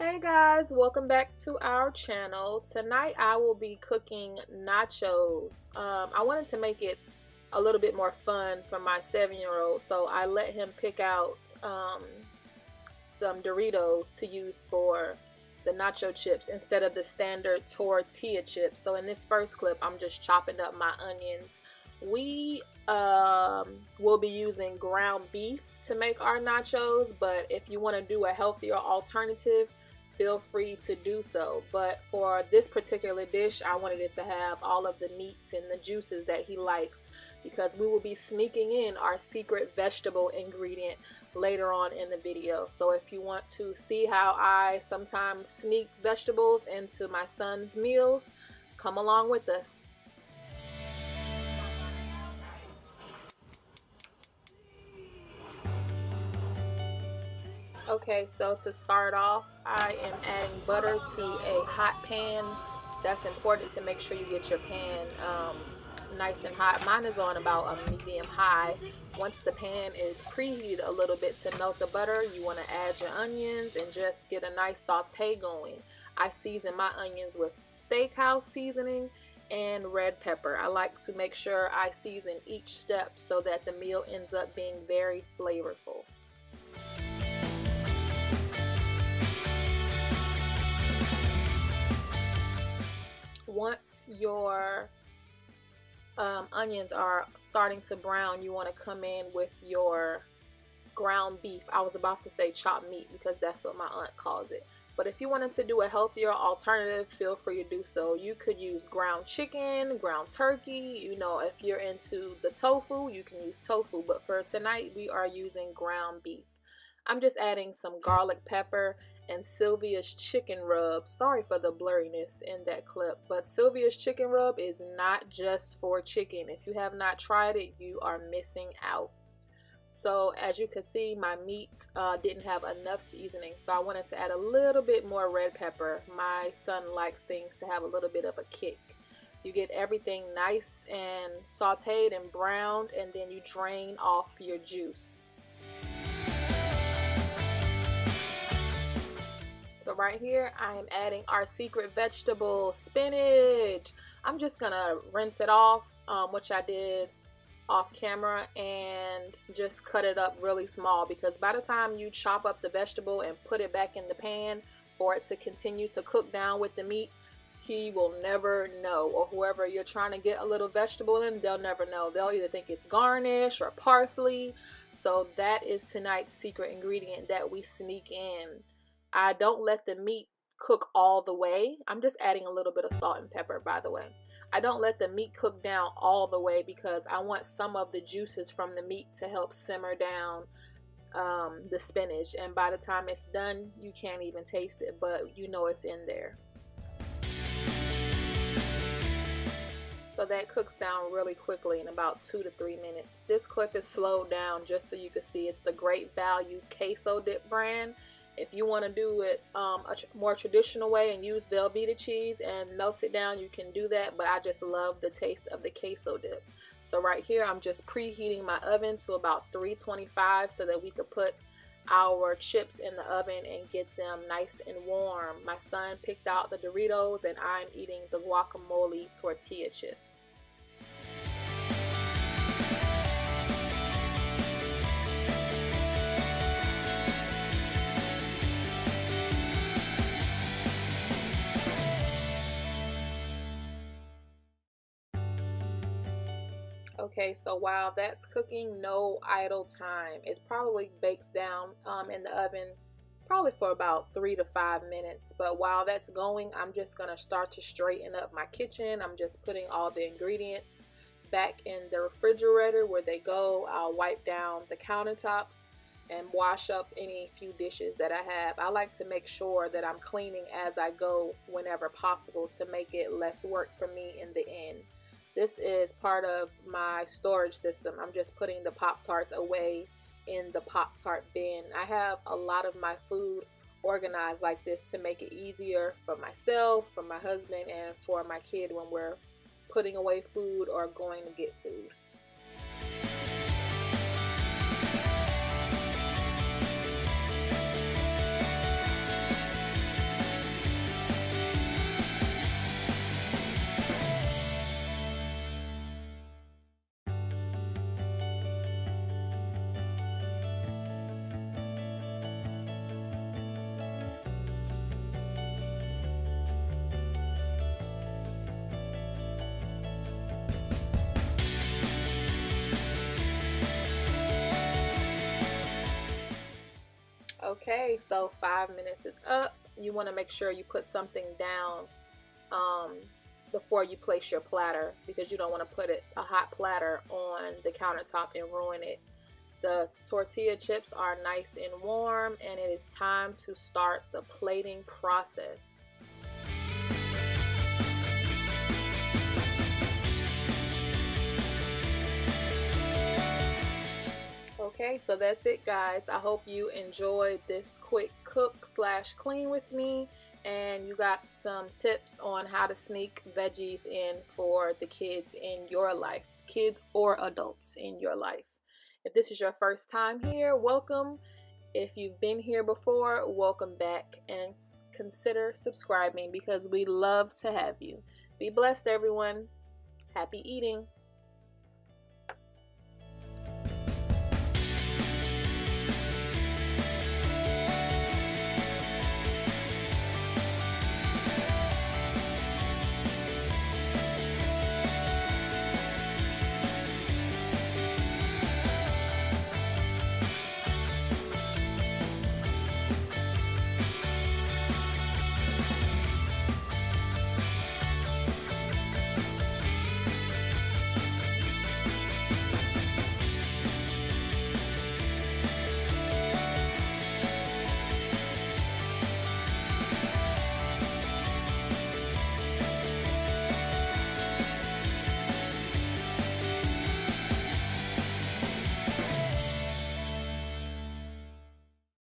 Hey guys, welcome back to our channel. Tonight I will be cooking nachos. I wanted to make it a little bit more fun for my 7-year-old, so I let him pick out some Doritos to use for the nacho chips instead of the standard tortilla chips. So in this first clip, I'm just chopping up my onions. We will be using ground beef to make our nachos, but if you want to do a healthier alternative, feel free to do so. But for this particular dish, I wanted it to have all of the meats and the juices that he likes, because we will be sneaking in our secret vegetable ingredient later on in the video. So if you want to see how I sometimes sneak vegetables into my son's meals, come along with us. Okay, so to start off, I am adding butter to a hot pan. That's important to make sure you get your pan nice and hot. Mine is on about a medium high. Once the pan is preheated a little bit to melt the butter, you want to add your onions and just get a nice saute going. I season my onions with steakhouse seasoning and red pepper. I like to make sure I season each step so that the meal ends up being very flavorful. Once your onions are starting to brown, you want to come in with your ground beef. I was about to say chopped meat because that's what my aunt calls it. But if you wanted to do a healthier alternative, feel free to do so. You could use ground chicken, ground turkey. You know, if you're into the tofu, you can use tofu. But for tonight, we are using ground beef. I'm just adding some garlic pepper and Sylvia's chicken rub. Sorry for the blurriness in that clip, but Sylvia's chicken rub is not just for chicken. If you have not tried it, you are missing out. So as you can see, my meat didn't have enough seasoning, so I wanted to add a little bit more red pepper. My son likes things to have a little bit of a kick. You get everything nice and sauteed and browned, and then you drain off your juice. So right here, I am adding our secret vegetable, spinach. I'm just gonna rinse it off, which I did off camera, and just cut it up really small, because by the time you chop up the vegetable and put it back in the pan for it to continue to cook down with the meat, he will never know, or whoever you're trying to get a little vegetable in, they'll never know. They'll either think it's garnish or parsley. So that is tonight's secret ingredient that we sneak in. I don't let the meat cook all the way. I'm just adding a little bit of salt and pepper, by the way. I don't let the meat cook down all the way because I want some of the juices from the meat to help simmer down the spinach. And by the time it's done, you can't even taste it, but you know it's in there. So that cooks down really quickly in about 2 to 3 minutes. This clip is slowed down just so you can see. It's the Great Value Queso Dip brand. If you want to do it a more traditional way and use Velveeta cheese and melt it down, you can do that, but I just love the taste of the queso dip. So right here, I'm just preheating my oven to about 325 so that we could put our chips in the oven and get them nice and warm. My son picked out the Doritos and I'm eating the guacamole tortilla chips. Okay, so while that's cooking, no idle time. It probably bakes down in the oven probably for about 3 to 5 minutes. But while that's going, I'm just going to start to straighten up my kitchen. I'm just putting all the ingredients back in the refrigerator where they go. I'll wipe down the countertops and wash up any few dishes that I have. I like to make sure that I'm cleaning as I go whenever possible to make it less work for me in the end. This is part of my storage system. I'm just putting the Pop-Tarts away in the Pop-Tart bin. I have a lot of my food organized like this to make it easier for myself, for my husband, and for my kid when we're putting away food or going to get food. Okay, so 5 minutes is up. You want to make sure you put something down before you place your platter, because you don't want to put a hot platter on the countertop and ruin it. The tortilla chips are nice and warm, and it is time to start the plating process. Okay, so that's it, guys. I hope you enjoyed this quick cook slash clean with me, and you got some tips on how to sneak veggies in for the kids in your life, kids or adults in your life. If this is your first time here, welcome. If you've been here before, welcome back, and consider subscribing because we love to have you. Be blessed, everyone. Happy eating.